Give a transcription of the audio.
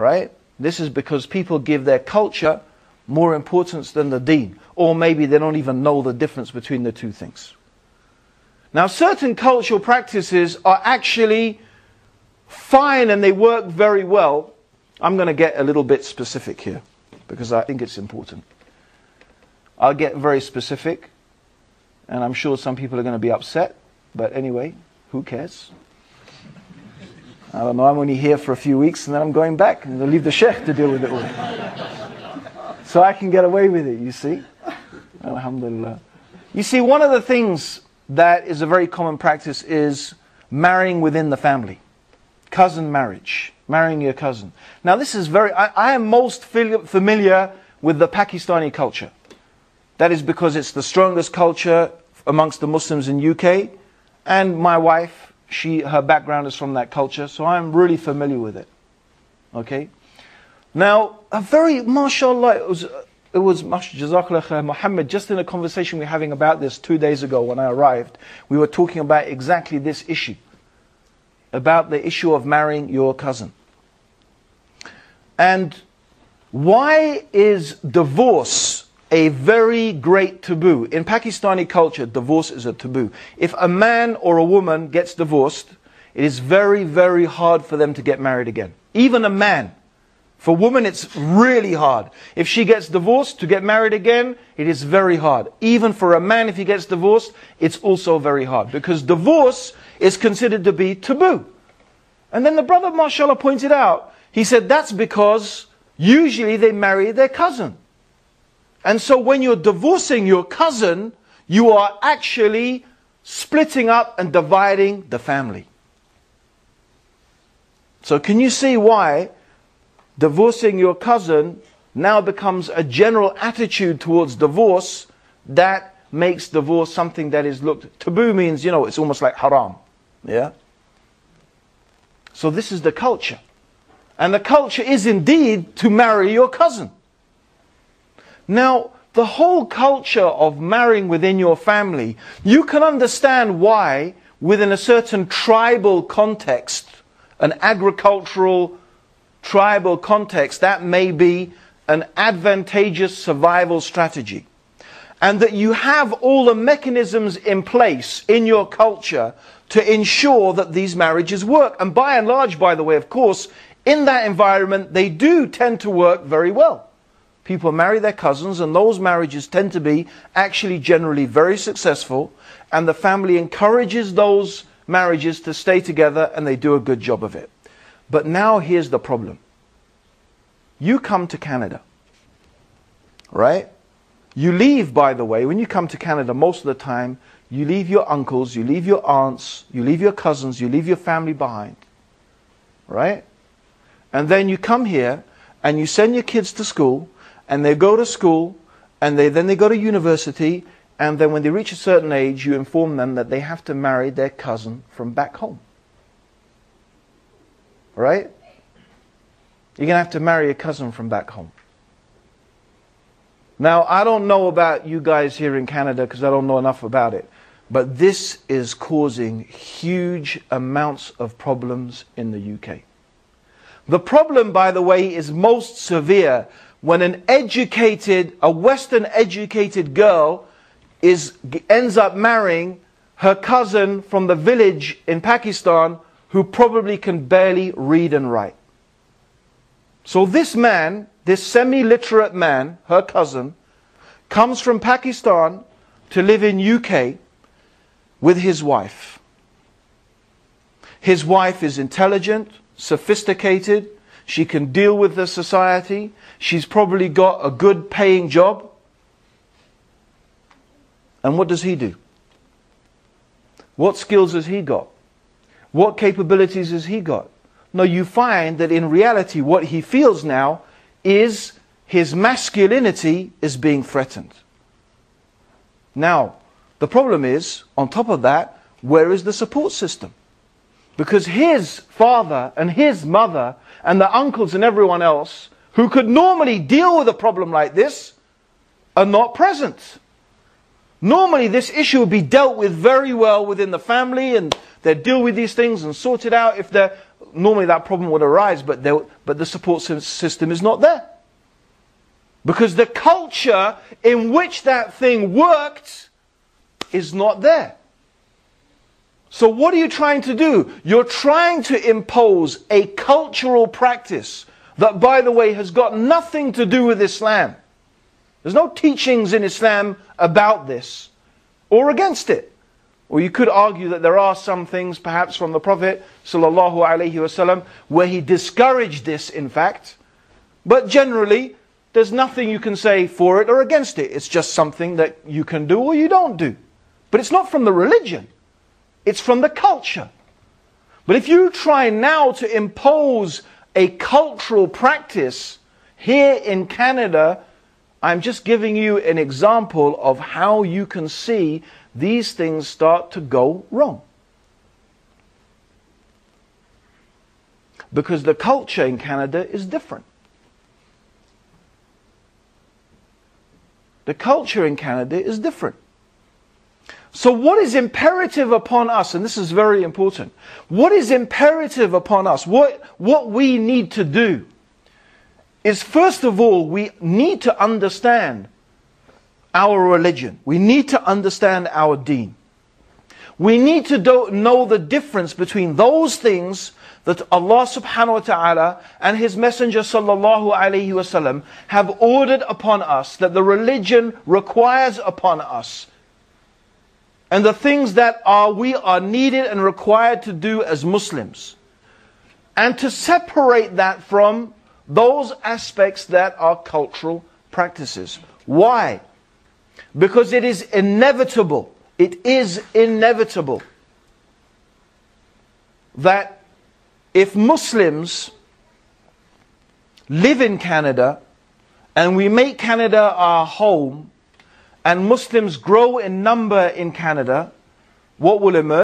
right? This is because people give their culture more importance than the deen. Or maybe they don't even know the difference between the two things. Now, certain cultural practices are actually fine and they work very well. I'm going to get a little bit specific here because I think it's important. I'll get very specific and I'm sure some people are going to be upset. But anyway, who cares? I don't know, I'm only here for a few weeks and then I'm going back and I'll leave the sheikh to deal with it all. So I can get away with it, you see. Alhamdulillah. You see, one of the things that is a very common practice is marrying within the family. Cousin marriage. Marrying your cousin. Now this is I am most familiar with the Pakistani culture. That is because it's the strongest culture amongst the Muslims in UK. And my wife, her background is from that culture. So I'm really familiar with it. Okay. Now, mashallah, it was Jazakallah khair, Muhammad, just in a conversation we were having about this 2 days ago when I arrived, we were talking about exactly this issue. About the issue of marrying your cousin. And why is divorce a very great taboo? In Pakistani culture, divorce is a taboo. If a man or a woman gets divorced, it is very, very hard for them to get married again. Even a man. For a woman, it's really hard. If she gets divorced, to get married again, it is very hard. Even for a man, if he gets divorced, it's also very hard. Because divorce is considered to be taboo. And then the brother, mashallah, pointed out, he said that's because usually they marry their cousin. And so when you're divorcing your cousin, you are actually splitting up and dividing the family. So can you see why divorcing your cousin now becomes a general attitude towards divorce that makes divorce something that is looked... Taboo means, it's almost like haram. Yeah? So this is the culture. And the culture is indeed to marry your cousin. Now, the whole culture of marrying within your family, you can understand why within a certain tribal context, an agricultural tribal context, that may be an advantageous survival strategy. And that you have all the mechanisms in place in your culture to ensure that these marriages work. And by and large, by the way, of course, in that environment, they do tend to work very well. People marry their cousins and those marriages tend to be actually generally very successful. And the family encourages those marriages to stay together and they do a good job of it. But now here's the problem. You come to Canada, right? You leave, by the way, when you come to Canada, most of the time, you leave your uncles, you leave your aunts, you leave your cousins, you leave your family behind, right? And then you come here and you send your kids to school and they go to school and then they go to university, and then when they reach a certain age, you inform them that they have to marry their cousin from back home. Right? You're going to have to marry a cousin from back home. Now, I don't know about you guys here in Canada because I don't know enough about it. But this is causing huge amounts of problems in the UK. The problem, by the way, is most severe when a Western educated girl ends up marrying her cousin from the village in Pakistan who probably can barely read and write. So this man, this semi-literate man, her cousin, comes from Pakistan to live in UK with his wife. His wife is intelligent, sophisticated, she can deal with the society, she's probably got a good paying job. And what does he do? What skills has he got? What capabilities has he got? No, you find that in reality what he feels now is his masculinity is being threatened. Now, the problem is, on top of that, where is the support system? Because his father and his mother and the uncles and everyone else who could normally deal with a problem like this are not present. Normally this issue would be dealt with very well within the family and they deal with these things and sort it out. If they're normally that problem would arise, but the support system is not there. Because the culture in which that thing worked is not there. So what are you trying to do? You're trying to impose a cultural practice that, by the way, has got nothing to do with Islam. There's no teachings in Islam about this or against it. Or you could argue that there are some things, perhaps from the Prophet ﷺ, where he discouraged this, in fact. But generally, there's nothing you can say for it or against it. It's just something that you can do or you don't do. But it's not from the religion. It's from the culture. But if you try now to impose a cultural practice here in Canada, I'm just giving you an example of how you can see these things start to go wrong. Because the culture in Canada is different. The culture in Canada is different. So what is imperative upon us, and this is very important, what is imperative upon us, what we need to do, is first of all, we need to understand our religion. We need to understand our deen. We need to know the difference between those things that Allah subhanahu wa ta'ala and His Messenger sallallahu alayhi wasallam have ordered upon us, that the religion requires upon us, and the things that we are needed and required to do as Muslims. And to separate that from those aspects that are cultural practices. Why? Because it is inevitable. It is inevitable that if Muslims live in Canada and we make Canada our home, and Muslims grow in number in Canada, what will emerge?